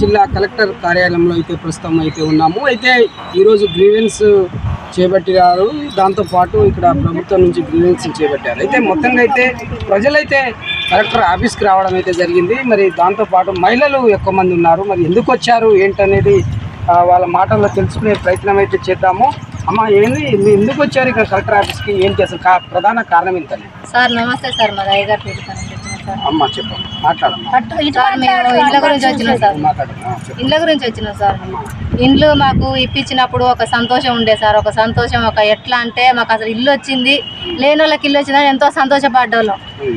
జిల్లా కలెక్టర్ కార్యాలయంలో అయితే ప్రస్తుతం అయితే ఉన్నాము. అయితే ఈరోజు గ్రీవెన్స్ చేపట్టారు, దాంతోపాటు ఇక్కడ ప్రభుత్వం నుంచి గ్రీవెన్స్ చేపట్టారు. అయితే మొత్తంగా అయితే ప్రజలైతే కలెక్టర్ ఆఫీస్కి రావడం అయితే జరిగింది. మరి దాంతోపాటు మహిళలు ఎక్కువ మంది ఉన్నారు. మరి ఎందుకు వచ్చారు ఏంటనేది వాళ్ళ మాటల్లో తెలుసుకునే ప్రయత్నం అయితే చేద్దాము. అమ్మ, ఏంది ఎందుకు వచ్చారు ఇక్కడ కలెక్టర్ ఆఫీస్కి? ఏంటి అసలు ప్రధాన కారణం ఏంటండి? సార్ నమస్తే సార్, మా అయ్యగారు పెట్టుకుని అమ్మ చెప్పండి, మాట్లాడమ్మా. సార్ మేము ఇండ్ల గురించి వచ్చినాం సార్. ఇండ్ల గురించి వచ్చినాం సార్. ఇండ్లు మాకు ఇప్పించినప్పుడు ఒక సంతోషం ఉండే సార్. ఒక సంతోషం ఎట్లా అంటే మాకు అసలు ఇల్లు వచ్చింది, లేని వాళ్ళకి ఇల్లు వచ్చిందని ఎంతో సంతోషపడ్డాం.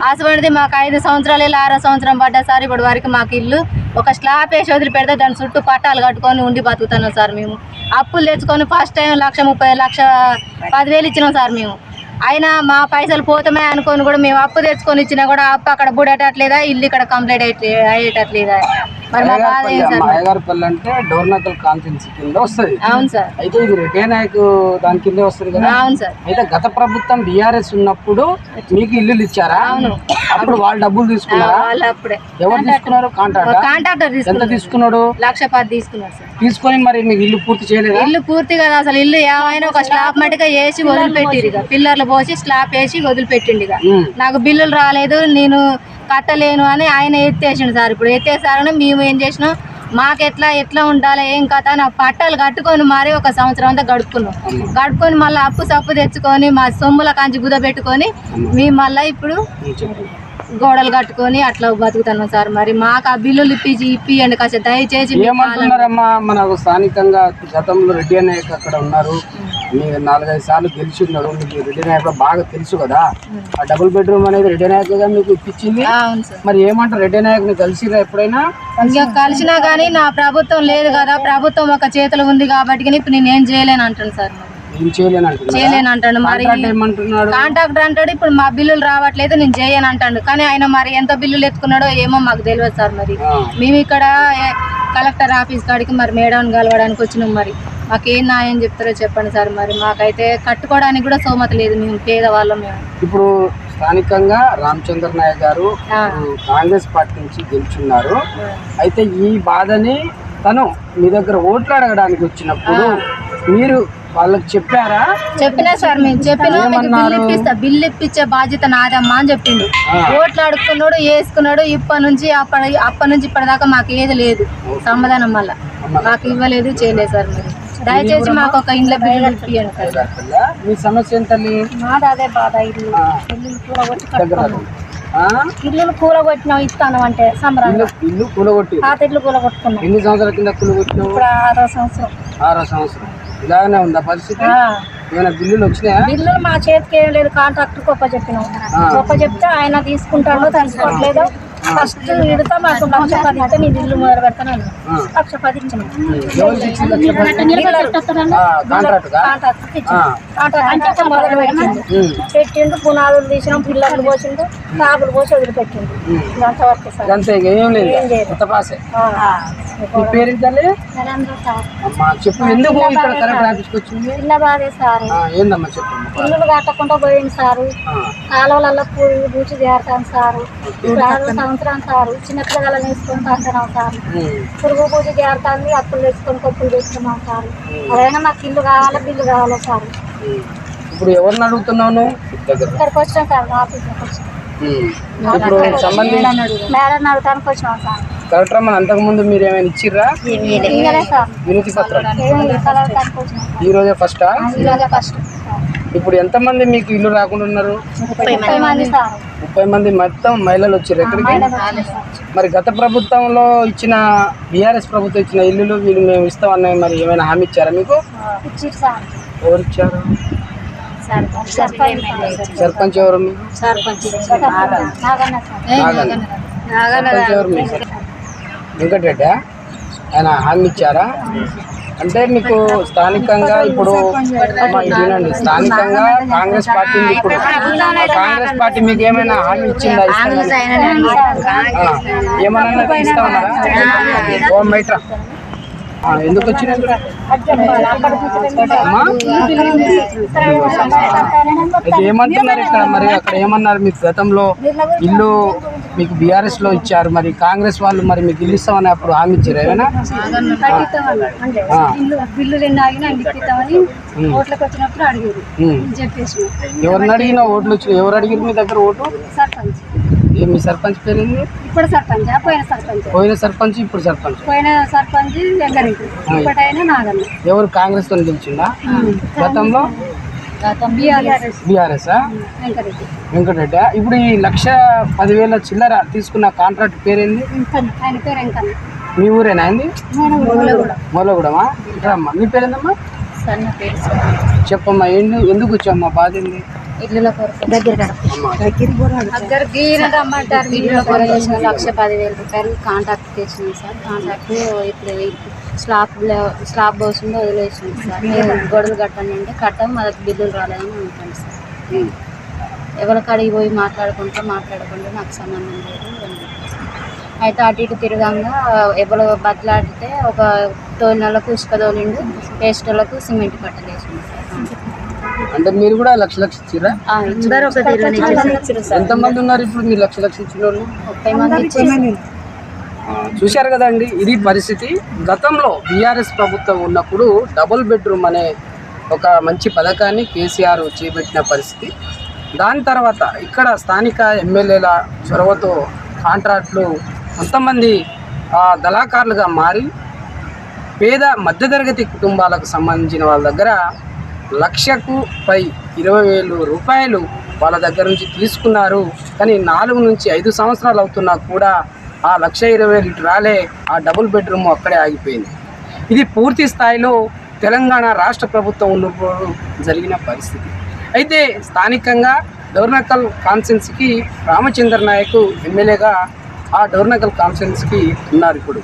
ఆశపడితే మాకు 5 సంవత్సరాలు 6వ సంవత్సరం పడ్డా సార్. ఇప్పటి వరకు మాకు ఇల్లు ఒక స్లాబ్ వేసి వదిలి పెడితే దాని చుట్టూ పట్టాలు కట్టుకొని ఉండి బతుకుతున్నాం సార్. మేము అప్పులు తెచ్చుకొని ఫస్ట్ టైం 1,30,000 1,10,000 ఇచ్చినాం సార్. మేము అయినా మా పైసలు పోతామే అనుకొని కూడా మేము అప్పు తెచ్చుకొని ఇచ్చినా కూడా అప్పు అక్కడ బుడేటట్లేదా, ఇల్లు ఇక్కడ కంప్లీట్ అయ్యేటట్లేదా. మరి మా బాధ ఏం సార్? అయ్యగారిపల్లి అంటే డోర్నకల్ కాన్స్టిట్యున్సీ కింద వస్తుంది. అవును సార్. అయితే ఇది రెడ్డి నాయక్ దాని కింద వస్తుంది కదా? అవును సార్. అయితే గత ప్రభుత్వం బీఆర్ఎస్ ఉన్నప్పుడు మీకు ఇల్లు ఇచ్చారా? అవును. అప్పుడు వాళ్ళు డబ్బులు తీసుకున్నారా? వాళ్ళు అప్పుడే. ఎవరు తీసుకున్నారు? కాంట్రాక్టర్ ఎంత తీసుకున్నాడు? 1,10,000 తీసుకున్నారు సార్. తీసుకొని మరి మీకు ఇల్లు పూర్తి చేయలేదు? ఇల్లు పూర్తి కదా అసలు. ఇల్లు ఏమైనా ఒక స్లాబ్ మటుగా వేసి వదిలిపెట్టిరు, ఇక పిల్లర్లు పోసి స్లాబ్ వేసి వదిలిపెట్టిండు. ఇక నాకు బిల్లులు రాలేదు, నేను కట్టలేను అని ఆయన ఎత్తేసిండు సార్. ఇప్పుడు ఎత్తేసారని మేము ఏం చేసినాం, మాకు ఎట్లా ఉండాలి ఏం కథ అని పట్టాలు కట్టుకొని మరి 1 సంవత్సరం అంతా గడుపుకొని మళ్ళీ అప్పు సప్పు తెచ్చుకొని మా సొమ్ముల కంచి గుద పెట్టుకొని మేము మళ్ళీ ఇప్పుడు గోడలు కట్టుకొని అట్లా బతుకుతున్నాం సార్. మరి మాకు ఆ బిల్లులు ఇప్పియండి కాస్త దయచేసి. ఏమంటున్నారమ్మా, మనకు స్థానికంగా గతంలో రెడ్డి నాయక్ అక్కడ ఉన్నారు, మీరు 4-5 సార్లు గెలిచి ఉన్నాడు, మీకు రెడ్డి నాయక్ బాగా తెలుసు కదా. ఆ డబుల్ బెడ్రూమ్ అనేది రెడ్డి నాయక్ గా మీకు ఇప్పించింది. మరి ఏమంటారు, రెడ్డి నాయక్ ని కలిసిరా ఎప్పుడైనా? ఇంకా కలిసినా కానీ నా ప్రభుత్వం లేదు కదా, ప్రభుత్వం ఒక చేతులు ఉంది కాబట్టి ఇప్పుడు నేను ఏం చేయలేను అంటాను సార్. చేయలేను అంటాడు. మరి కాంట్రాక్టర్ అంటాడు ఇప్పుడు మా బిల్లులు రావట్లేదు నేను చేయను అంటాడు. కానీ ఆయన మరి ఎంత బిల్లులు ఎత్తుకున్నాడో ఏమో మాకు తెలియదు సార్. మరి మేము ఇక్కడ కలెక్టర్ ఆఫీస్ కాడికి మరి మేడం కలవడానికి వచ్చినాం. మరి మాకేం న్యాయం చెప్తారో చెప్పండి సార్. మరి మాకైతే కట్టుకోవడానికి కూడా సోమత లేదు, మేము పేదవాళ్ళం. మేము ఇప్పుడు స్థానికంగా రామచంద్ర నాయక్ గారు కాంగ్రెస్ పార్టీ నుంచి గెలుచున్నారు. అయితే ఈ బాధని తను మీ దగ్గర ఓట్లు అడగడానికి వచ్చినప్పుడు మీరు వాళ్ళకి చెప్పారా? చెప్పినా సార్. మేము చెప్పినా బిల్లు ఇప్పించే బాధ్యత నాదమ్మా అని చెప్పిండు. ఓట్లు అడుక్కున్నాడు, వేసుకున్నాడు. అప్పటి నుంచి ఇప్పటిదాకా మాకు ఏది లేదు సమాధానం. మళ్ళా మాకు ఇవ్వలేదు, చేయలేదు సార్. మీరు దయచేసి మాకు ఒక ఇంట్లో బిల్లు ఇప్పియండి సార్. మీ సమస్య ఏంటి? మాది అదే బాధ. ఇల్లు కూలగొట్టినాం ఇస్తాను అంటే సంబరాలు. ఇల్లు కూలగొట్టి ఇల్లు కూలగొట్టుకున్నాం. ఎన్ని సంవత్సరాల కింద కూలగొట్టినాం? 6వ సంవత్సరం. 6వ సంవత్సరం. ఇలాగనే ఉందా పరిస్థితి? ఏమైనా బిల్లులు వచ్చినాయా? బిల్లులు మా చేతికి ఏం లేదు, కాంట్రాక్టర్ గొప్ప చెప్పినాం. గొప్ప చెప్తే ఆయన తీసుకుంటాడో తెలుసుకోవట్లేదు. ఫస్ట్ ఇడతా మాకు 1,10,000 ఇస్తే నీ బిల్లు మొదలు పెడతాను. 1,10,000 ఇచ్చిన మొదలు పెట్టిండు. పునాదులు తీసినాం, పిల్లర్లు పోసిండు, కాపులు పోసి వదిలిపెట్టిండు. అంతవరకు సార్. చెప్పు, ఎందుకు ఇక్కడ కలెక్టర్ ఆఫీస్కి వచ్చింది? ఇళ్ళ బాధే సార్. ఏందమ్మా చెప్పు. ఇల్లులు కట్టకుండా పోయింది సారు. కాలువలలో పూచి చేరుతాను సారు. 6 సంవత్సరం సారు. చిన్న పిల్లగాళ్ళని వేసుకొని తంటున్నాం సార్. పురుగు పూజ చేరుతుంది, అప్పులు తెచ్చుకొని కొప్పులు తెచ్చుకున్నాం సార్. అదైనా మాకు ఇల్లు కావాలి, బిల్లు కావాలి సార్. ఇప్పుడు ఎవరిని అడుగుతున్నావు? ఇక్కడికి వచ్చినాం సార్, ఆఫీస్కి వచ్చినాం. ఇప్పుడు మేడం అడుగుతానికి వచ్చినాం సార్. కలెక్టర్ అమ్మ, అంతకు ముందు మీరు ఏమైనా ఇచ్చిర్రా వినతి పత్రం? ఈ రోజే ఫస్టా? ఇప్పుడు ఎంతమంది మీకు ఇల్లు రాకుండా ఉన్నారు? 30 మంది మొత్తం మహిళలు వచ్చారు. ఎక్కడికి? మరి గత ప్రభుత్వంలో ఇచ్చిన బీఆర్ఎస్ ప్రభుత్వం ఇచ్చిన ఇల్లులు వీళ్ళు మేము ఇస్తామన్నాయి, మరి ఏమైనా హామీ ఇచ్చారా మీకు? ఎవరు ఇచ్చారు? సర్పంచ్ ఎవరు? వెంకటరెడ్డి ఆయన హామీ ఇచ్చారా? అంటే మీకు స్థానికంగా ఇప్పుడు వినండి, స్థానికంగా కాంగ్రెస్ పార్టీ ఇప్పుడు కాంగ్రెస్ పార్టీ మీకు ఏమైనా హామీ ఇచ్చిందా? ఏమన్నా ఇస్తామన్నారా? ఓ మైట్రా ఎందుకు వచ్చినారు అమ్మా? అయితే ఏమంటున్నారు ఇక్కడ మరి? అక్కడ ఏమన్నారు మీకు? గతంలో ఇల్లు మీకు బీఆర్ఎస్ లో ఇచ్చారు, మరి కాంగ్రెస్ వాళ్ళు మరి మీకు ఇల్లు ఇస్తామని అప్పుడు హామీ ఇచ్చారు ఏమైనా? బిల్లులు ఎన్ని ఆగినా అందిస్తామని ఓట్లకు వచ్చినప్పుడు అడిగారు చెప్పేసి ఎవరిని అడిగినా ఓట్లు వచ్చినాయి? ఎవరు అడిగారు మీ దగ్గర ఓటు? సర్పంచ్. మీ సర్పంచ్ పేరు? ఇప్పుడు సర్పంచ్, పోయిన సర్పంచ్, ఇప్పుడు సర్పంచ్. పోయిన సర్పంచ్ వెంకరెడ్డి, ఇప్పటైనా నాగన్న. ఎవరు కాంగ్రెస్ తో గెలిచిందా? గతంలో బీఆర్ఎస్ వెంకరెడ్డి. వెంకటరెడ్డి. ఇప్పుడు ఈ 1,10,000 చిల్లర తీసుకున్న కాంట్రాక్ట్ పేరేంది? ఆయన పేరు వెంకన్న. మీ ఊరేనా అండి? మొలగూడమా? ఇక్కడమ్మా మీ పేరేందమ్మా? చెప్పమ్మా, ఎందుకు వచ్చామ్మా? బాధ ఏంది? ఇల్లుల కొరకు రమ్మంటారు. ఇల్లుల కొరకు 1,10,000 కాంట్రాక్ట్ తెచ్చినాం సార్. కాంట్రాక్ట్ ఇప్పుడు స్లాబ్ పోసిందో వదిలేసింది సార్. మేము గొడవలు కట్టండి అంటే కట్టం, మనకు బిల్లులు రాలేదని ఉంటుంది సార్. ఎవరికి అడిగి పోయి మాట్లాడుకుంటా నాకు సంబంధం లేదు. అయితే అటు ఇటు తిరగంగా ఎవరు బతలాడితే ఒక తోలినోళ్ళకు ఇసుక తోలిండు, వేస్టోళ్ళకు సిమెంట్ కట్టలేసింది సార్. అంటే మీరు కూడా లక్ష ఇచ్చిరా? ఎంతమంది ఉన్నారు ఇప్పుడు మీరు లక్ష ఇచ్చిన వాళ్ళు? 30 మంది. చూశారు కదండి, ఇది పరిస్థితి. గతంలో బీఆర్ఎస్ ప్రభుత్వం ఉన్నప్పుడు డబుల్ బెడ్రూమ్ అనే ఒక మంచి పథకాన్ని కేసీఆర్ చేపట్టిన పరిస్థితి. దాని తర్వాత ఇక్కడ స్థానిక ఎమ్మెల్యేల చొరవతో కాంట్రాక్టులు కొంతమంది దళాకారులుగా మారి పేద మధ్యతరగతి కుటుంబాలకు సంబంధించిన వాళ్ళ దగ్గర 1,20,000 రూపాయలు వాళ్ళ దగ్గర నుంచి తీసుకున్నారు. కానీ 4 నుంచి 5 సంవత్సరాలు అవుతున్నా కూడా ఆ 1,20,000 ఇటు రాలే. ఆ డబుల్ బెడ్రూమ్ అక్కడే ఆగిపోయింది. ఇది పూర్తి స్థాయిలో తెలంగాణ రాష్ట్ర ప్రభుత్వం ఉన్నప్పుడు జరిగిన పరిస్థితి. అయితే స్థానికంగా డోర్నకల్ కాన్స్టిట్యున్సీకి రామచంద్ర నాయక్ ఎమ్మెల్యేగా ఆ డోర్నకల్ కాన్స్టిట్యున్సీకి ఉన్నారు. ఇప్పుడు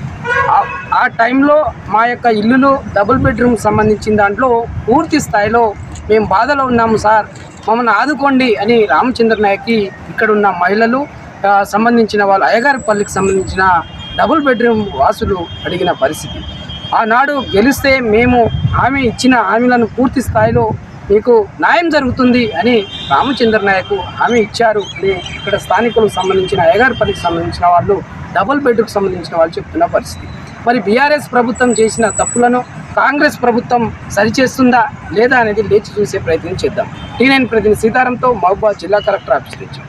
ఆ టైంలో మా యొక్క ఇల్లులు డబుల్ బెడ్రూమ్ సంబంధించిన దాంట్లో పూర్తి స్థాయిలో మేము బాధలో ఉన్నాము సార్, మమ్మల్ని ఆదుకోండి అని రామచంద్ర నాయక్కి ఇక్కడున్న మహిళలు సంబంధించిన వాళ్ళు అయ్యగారిపల్లికి సంబంధించిన డబుల్ బెడ్రూమ్ వాసులు అడిగిన పరిస్థితి. ఆనాడు గెలిస్తే మేము ఇచ్చిన హామీలను పూర్తి స్థాయిలో మీకు న్యాయం జరుగుతుంది అని రామచంద్ర నాయక్ హామీ ఇచ్చారు అని ఇక్కడ స్థానికులకు సంబంధించిన అయ్యగారిపల్లికి సంబంధించిన వాళ్ళు, డబుల్ బెడ్రూమ్కి సంబంధించిన వాళ్ళు చెప్తున్న పరిస్థితి. మరి బీఆర్ఎస్ ప్రభుత్వం చేసిన తప్పులను కాంగ్రెస్ ప్రభుత్వం సరిచేస్తుందా లేదా అనేది లేచి చూసే ప్రయత్నం చేద్దాం. T9 ప్రతినిధి సీతారాంతో మహబూబాబాద్ జిల్లా కలెక్టర్ ఆఫీస్ నుంచి.